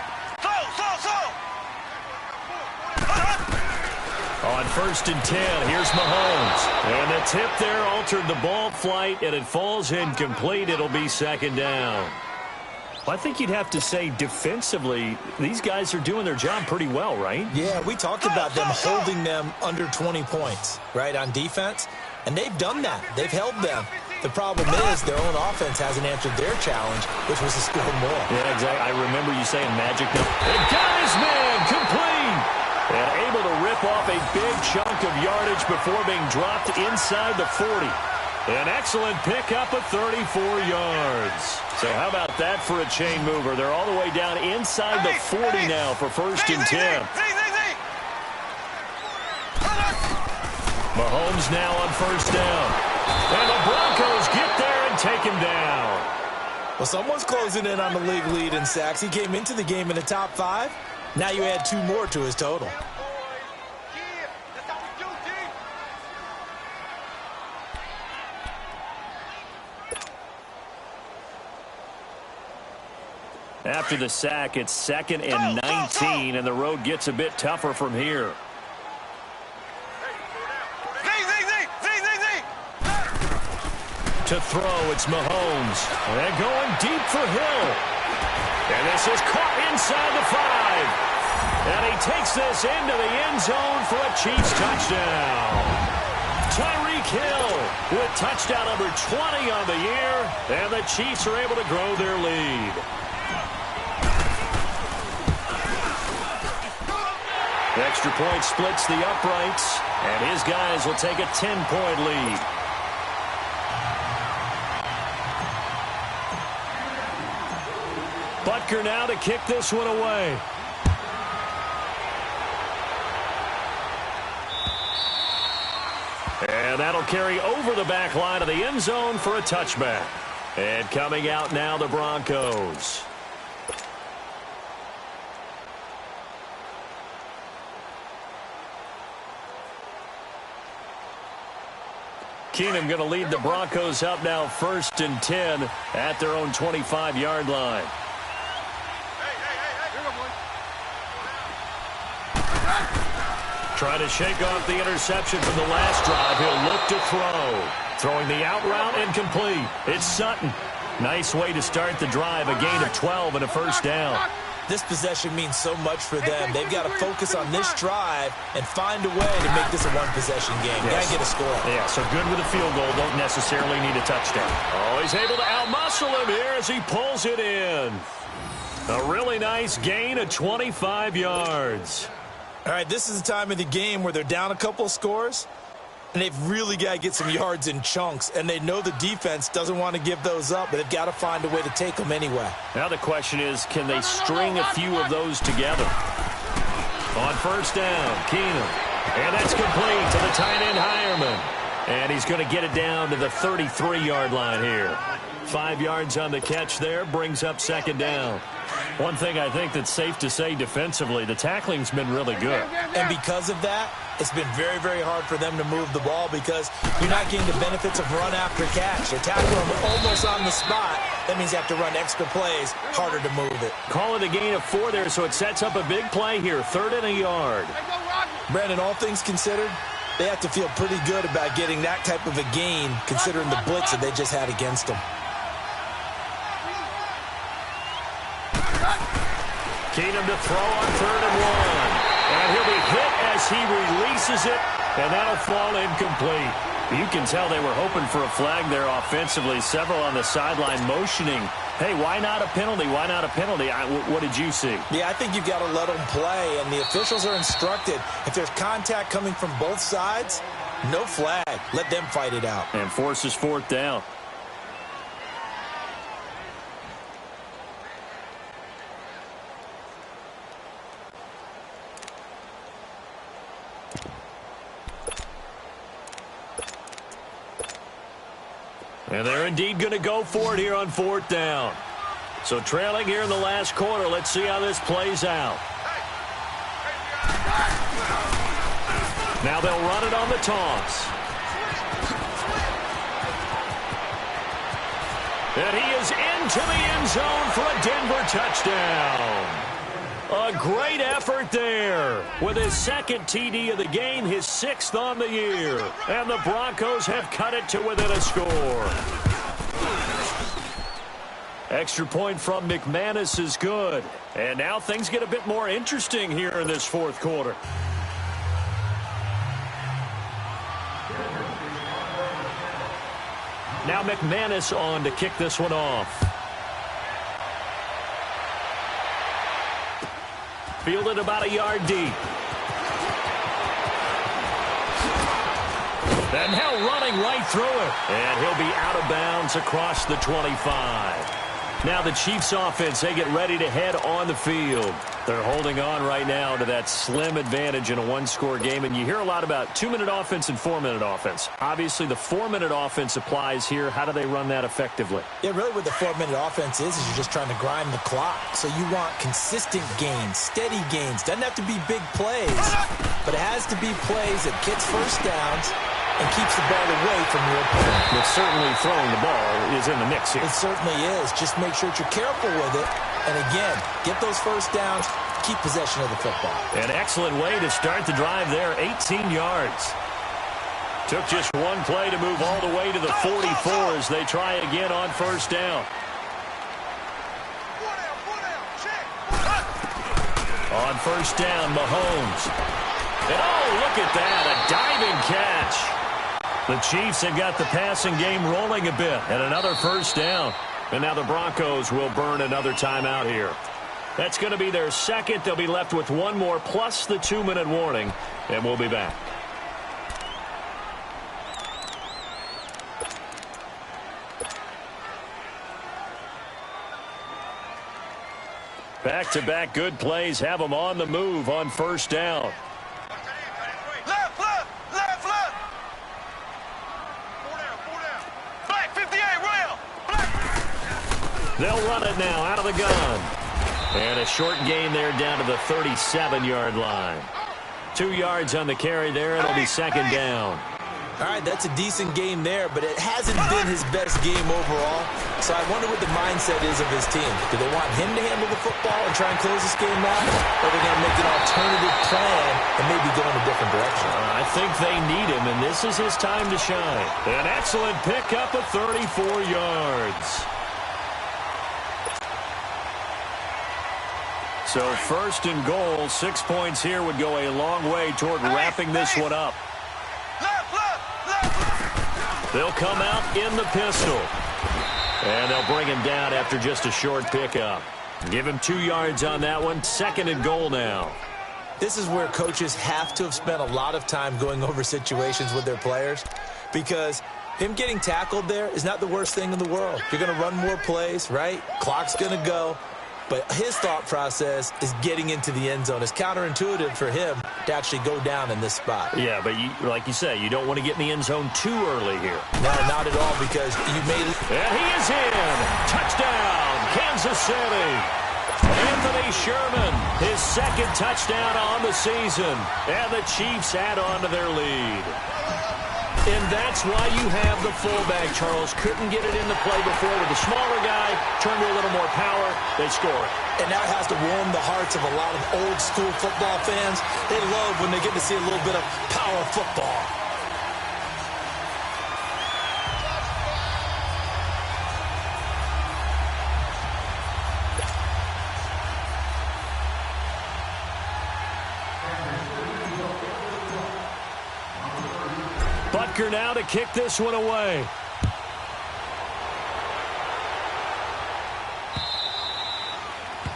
On first and 10, here's Mahomes. And the tip there altered the ball flight, and it falls incomplete. It'll be second down. Well, I think you'd have to say defensively, these guys are doing their job pretty well, right? Yeah, we talked about them holding them under 20 points, right, on defense. And they've done that. They've held them. The problem is their own offense hasn't answered their challenge, which was to score more. Yeah, exactly. I remember you saying magic. And got his man complete. And able to rip off a big chunk of yardage before being dropped inside the 40. An excellent pickup of 34 yards. So how about that for a chain mover? They're all the way down inside the 40 now for first and 10. Mahomes now on first down. And the Broncos get there and take him down. Well, someone's closing in on the league lead in sacks. He came into the game in the top 5. Now you add 2 more to his total. After the sack, it's second and 19, and the road gets a bit tougher from here. To throw, it's Mahomes. And going deep for Hill. And this is caught inside the 5. And he takes this into the end zone for a Chiefs touchdown. Tyreek Hill with touchdown number 20 on the year. And the Chiefs are able to grow their lead. The extra point splits the uprights. And his guys will take a 10-point lead. Butker now to kick this one away. And that'll carry over the back line of the end zone for a touchback. And coming out now, the Broncos. Keenum going to lead the Broncos up now first and 10 at their own 25-yard line. Trying to shake off the interception from the last drive. He'll look to throw. Throwing the out route incomplete. It's Sutton. Nice way to start the drive. A gain of 12 and a first down. This possession means so much for them. They've got to focus on this drive and find a way to make this a one-possession game. Got to get a score. Yeah, so good with a field goal. Don't necessarily need a touchdown. Oh, he's able to outmuscle him here as he pulls it in. A really nice gain of 25 yards. All right, this is the time of the game where they're down a couple of scores, and they've really got to get some yards in chunks, and they know the defense doesn't want to give those up, but they've got to find a way to take them anyway. Now the question is, can they string a few of those together? On first down, Keenum. And that's complete to the tight end, Hireman. And he's going to get it down to the 33-yard line here. 5 yards on the catch there, brings up second down. One thing I think that's safe to say defensively, the tackling's been really good. And because of that, it's been very, very hard for them to move the ball because you're not getting the benefits of run after catch. They're tackling them almost on the spot. That means you have to run extra plays, harder to move it. Call it a gain of 4 there, so it sets up a big play here, 3rd and a yard. Brandon, all things considered, they have to feel pretty good about getting that type of a gain considering the blitz that they just had against them. Keenum to throw on 3rd and 1. And he'll be hit as he releases it, and that'll fall incomplete. You can tell they were hoping for a flag there offensively. Several on the sideline motioning, hey, why not a penalty? Why not a penalty? What did you see? Yeah, I think you've got to let them play, and the officials are instructed. If there's contact coming from both sides, no flag. Let them fight it out. And forces 4th down. And they're indeed going to go for it here on 4th down. So trailing here in the last quarter. Let's see how this plays out. Now they'll run it on the toss. And he is into the end zone for a Denver touchdown. A great effort there with his 2nd TD of the game, his 6th on the year. And the Broncos have cut it to within a score. Extra point from McManus is good. And now things get a bit more interesting here in this 4th quarter. Now McManus on to kick this one off. Fielded about a yard deep. And now running right through it. And he'll be out of bounds across the 25. Now the Chiefs offense, they get ready to head on the field. They're holding on right now to that slim advantage in a one-score game. And you hear a lot about 2-minute offense and 4-minute offense. Obviously, the 4-minute offense applies here. How do they run that effectively? Yeah, really what the 4-minute offense is you're just trying to grind the clock. So you want consistent gains, steady gains. Doesn't have to be big plays, but it has to be plays that gets first downs and keeps the ball away from your opponent. But certainly throwing the ball is in the mix here. It certainly is. Just make sure that you're careful with it. And again, get those first downs, keep possession of the football. An excellent way to start the drive there, 18 yards. Took just one play to move all the way to the 44 as they try again on first down. On first down, Mahomes. And oh, look at that, a diving catch. The Chiefs have got the passing game rolling a bit, and another first down. And now the Broncos will burn another timeout here. That's going to be their 2nd. They'll be left with one more plus the 2-minute warning, and we'll be back. Back-to-back good plays have them on the move on first down. Left, left, left, left. 4 down. Black 58, rail. Black. They'll run it now out of the gun. And a short gain there down to the 37-yard line. 2 yards on the carry there. It'll be second down. All right, that's a decent game there, but it hasn't been his best game overall. So I wonder what the mindset is of his team. Do they want him to handle the football and try and close this game out? Or are they going to make an alternative plan and maybe go in a different direction? I think they need him, and this is his time to shine. An excellent pickup of 34 yards. So first and goal, 6 points here would go a long way toward wrapping this one up. They'll come out in the pistol. And they'll bring him down after just a short pickup. Give him 2 yards on that one. Second and goal now. This is where coaches have to have spent a lot of time going over situations with their players, because him getting tackled there is not the worst thing in the world. You're going to run more plays, right? Clock's going to go. But his thought process is getting into the end zone. It's counterintuitive for him to actually go down in this spot. Yeah, but like you say, you don't want to get in the end zone too early here. No, not at all, because you may... And he is in. Touchdown, Kansas City. Anthony Sherman, his second touchdown on the season. And the Chiefs add on to their lead. And that's why you have the fullback, Charles. Couldn't get it into play before with the smaller guy. Turned to a little more power. They score it. And that has to warm the hearts of a lot of old-school football fans. They love when they get to see a little bit of power football. Butker now to kick this one away.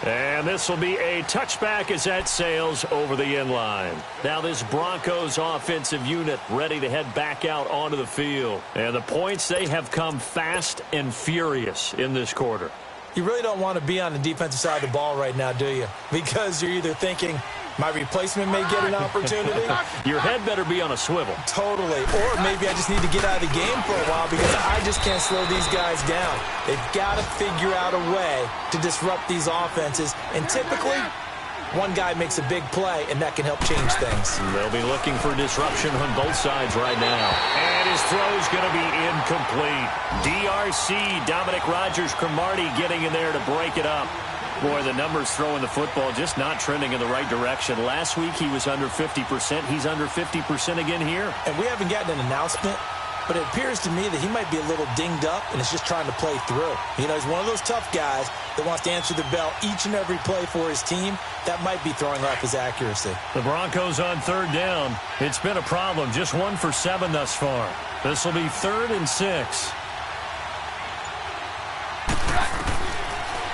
And this will be a touchback as that sails over the end line. Now this Broncos offensive unit ready to head back out onto the field. And the points, they have come fast and furious in this quarter. You really don't want to be on the defensive side of the ball right now, do you? Because you're either thinking, my replacement may get an opportunity. Your head better be on a swivel. Totally. Or maybe I just need to get out of the game for a while because I just can't slow these guys down. They've got to figure out a way to disrupt these offenses. And typically, one guy makes a big play, and that can help change things. They'll be looking for disruption on both sides right now. And his throw's going to be incomplete. DRC, Dominic Rodgers-Cromartie getting in there to break it up. Boy, the numbers throwing the football just not trending in the right direction. Last week he was under 50%. He's under 50% again here. And we haven't gotten an announcement, but it appears to me that he might be a little dinged up and is just trying to play through. You know, he's one of those tough guys that wants to answer the bell each and every play for his team. That might be throwing off his accuracy. The Broncos on third down. It's been a problem. Just 1 for 7 thus far. This will be 3rd and 6.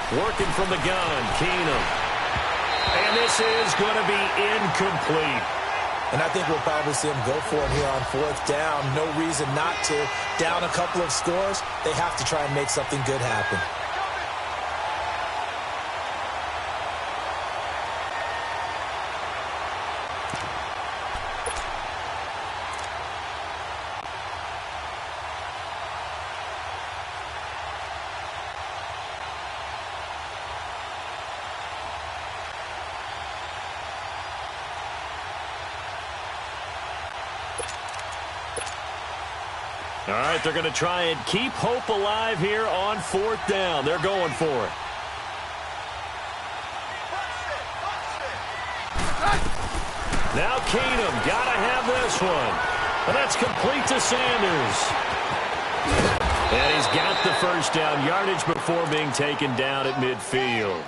Working from the gun, Keenum. And this is going to be incomplete. And I think we'll probably see him go for it here on 4th down. No reason not to. Down a couple of scores, they have to try and make something good happen. All right, they're going to try and keep hope alive here on 4th down. They're going for it. Now Keenum, got to have this one. And that's complete to Sanders. And he's got the first down yardage before being taken down at midfield.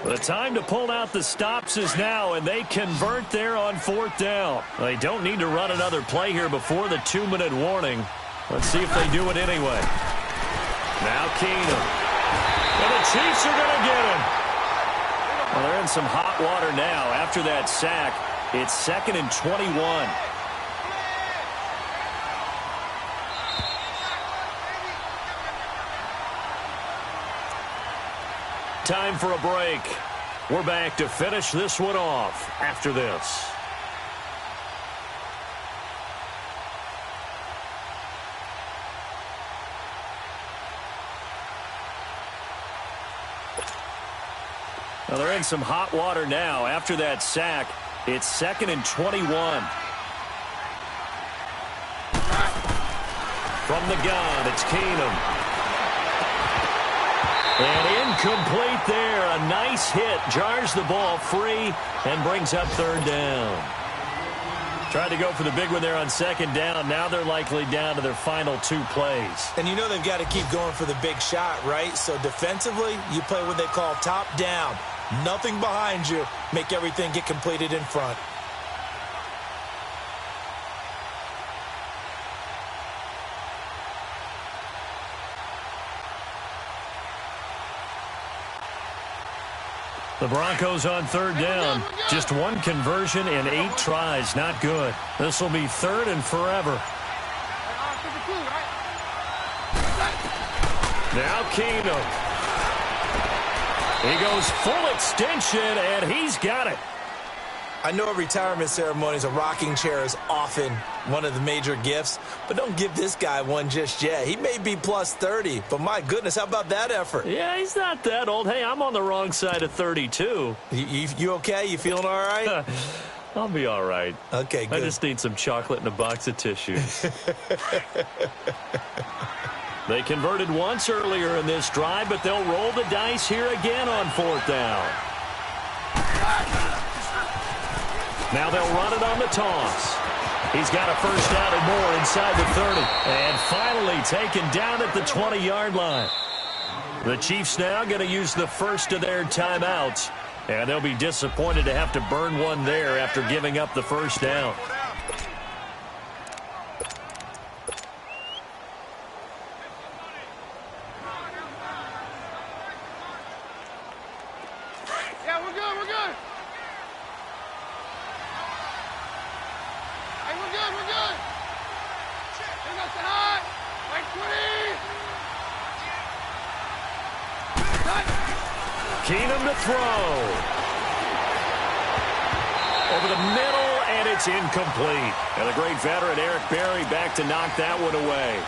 The time to pull out the stops is now, and they convert there on 4th down. They don't need to run another play here before the 2-minute warning. Let's see if they do it anyway. Now Keenum. And the Chiefs are going to get him. Well, they're in some hot water now. After that sack, it's 2nd and 21. Time for a break. We're back to finish this one off after this. Well, they're in some hot water now. After that sack, it's 2nd and 21. From the gun, it's Keenum. And incomplete there. A nice hit. Jars the ball free and brings up 3rd down. Tried to go for the big one there on 2nd down. Now they're likely down to their final 2 plays. And you know they've got to keep going for the big shot, right? So defensively, you play what they call top down. Nothing behind you. Make everything get completed in front. The Broncos on third down. Just one conversion in 8 tries. Not good. This will be 3rd and forever. Now Keenum. He goes full extension, and he's got it. I know at retirement ceremonies, a rocking chair is often one of the major gifts, but don't give this guy one just yet. He may be plus 30, but my goodness, how about that effort? Yeah, he's not that old. Hey, I'm on the wrong side of 32. You okay? You feeling all right? I'll be all right. Okay, good. I just need some chocolate and a box of tissues. They converted once earlier in this drive, but they'll roll the dice here again on 4th down. Now they'll run it on the toss. He's got a first down and more inside the 30. And finally taken down at the 20-yard line. The Chiefs now going to use the first of their timeouts. And they'll be disappointed to have to burn one there after giving up the first down. Yeah, we're good, we're good. Hey, we're good, we're good. They got the high. Like 20. Keenum to throw. Over the middle, and it's incomplete. And the great veteran Eric Berry back to knock that one away.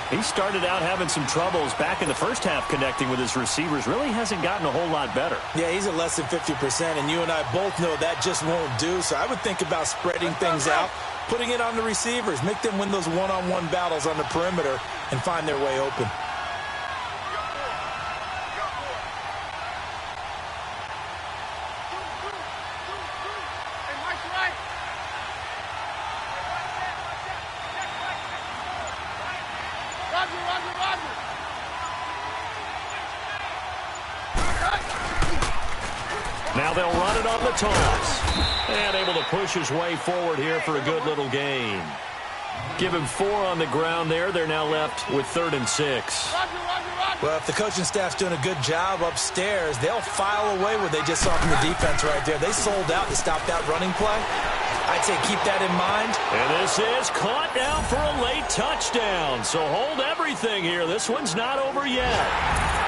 He started out having some troubles back in the first half connecting with his receivers. Really hasn't gotten a whole lot better. Yeah, he's at less than 50%, and you and I both know that just won't do. So I would think about spreading things out, putting it on the receivers, make them win those one-on-one battles on the perimeter and find their way open. Now they'll run it on the toss. And able to push his way forward here for a good little gain. Give him 4 on the ground there. They're now left with 3rd and 6. Well, if the coaching staff's doing a good job upstairs, they'll file away what they just saw from the defense right there. They sold out to stop that running play. I'd say keep that in mind. And this is caught now for a late touchdown. So hold everything here. This one's not over yet.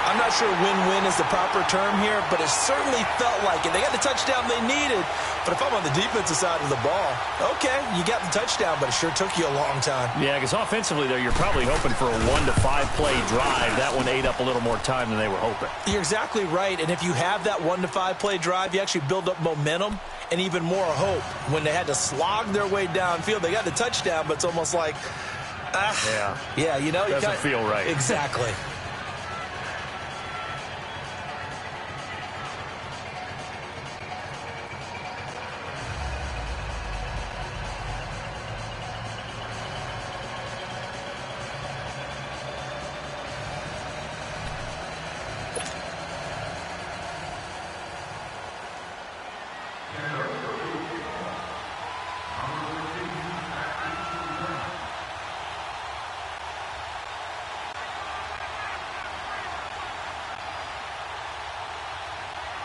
I'm not sure win-win is the proper term here, but it certainly felt like it. They got the touchdown they needed, but if I'm on the defensive side of the ball, okay, you got the touchdown, but it sure took you a long time. Yeah, because offensively there, you're probably hoping for a 1 to 5 play drive. That one ate up a little more time than they were hoping. You're exactly right, and if you have that 1 to 5 play drive, you actually build up momentum and even more hope. When they had to slog their way downfield, they got the touchdown, but it's almost like, yeah, you know, doesn't feel right. Exactly.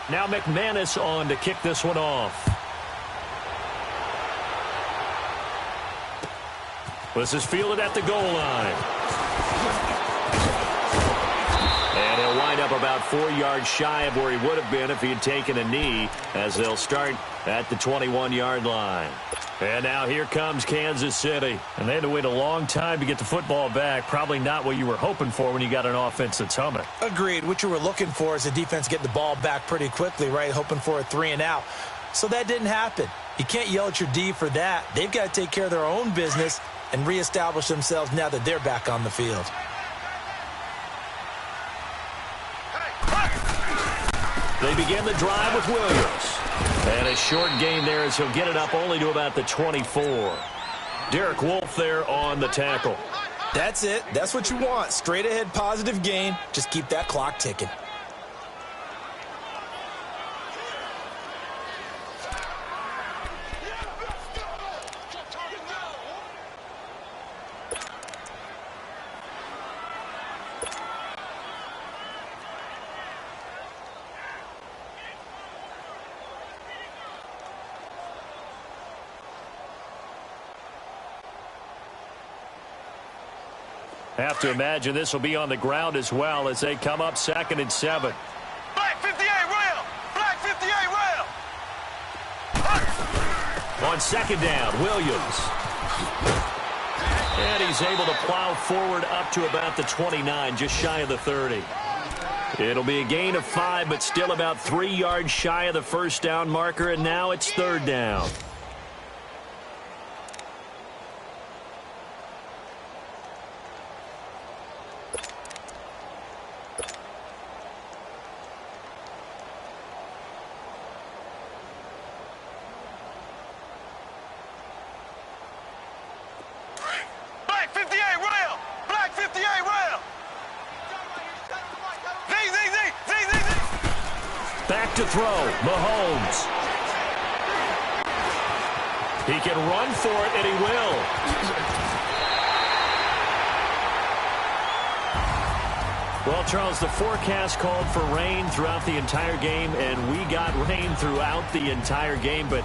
Now McManus on to kick this one off. This is fielded at the goal line. And he'll wind up about 4 yards shy of where he would have been if he had taken a knee, as they'll start at the 21-yard line. And now here comes Kansas City. And they had to wait a long time to get the football back. Probably not what you were hoping for when you got an offense that's humming. Agreed. What you were looking for is the defense get the ball back pretty quickly, right? Hoping for a 3 and out. So that didn't happen. You can't yell at your D for that. They've got to take care of their own business and reestablish themselves now that they're back on the field. They begin the drive with Williams. And a short gain there as he'll get it up only to about the 24. Derek Wolfe there on the tackle. That's it. That's what you want. Straight ahead positive gain. Just keep that clock ticking. Have to imagine this will be on the ground as well as they come up 2nd and 7. Black 58 rail. Black 58 rail. On 2nd down, Williams. And he's able to plow forward up to about the 29, just shy of the 30. It'll be a gain of 5, but still about 3 yards shy of the first down marker, and now it's 3rd down. Back to throw, Mahomes. He can run for it, and he will. Well, Charles, the forecast called for rain throughout the entire game, and we got rain throughout the entire game. But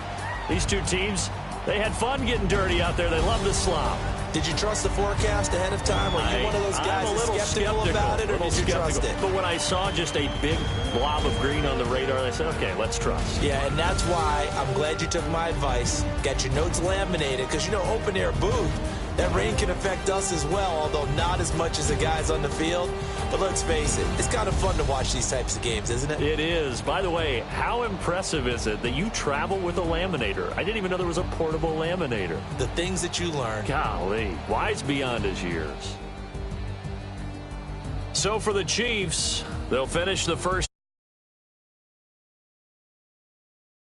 these two teams, they had fun getting dirty out there. They love to slop. Did you trust the forecast ahead of time? Are you one of those guys that's skeptical about it, or did you trust it? But when I saw just a big blob of green on the radar, I said, okay, let's trust. Yeah, and that's why I'm glad you took my advice. Got your notes laminated, because, you know, open-air booth, that rain can affect us as well, although not as much as the guys on the field. But let's face it, it's kind of fun to watch these types of games, isn't it? It is. By the way, how impressive is it that you travel with a laminator? I didn't even know there was a portable laminator. The things that you learn. Golly, wise beyond his years. So for the Chiefs, they'll finish the first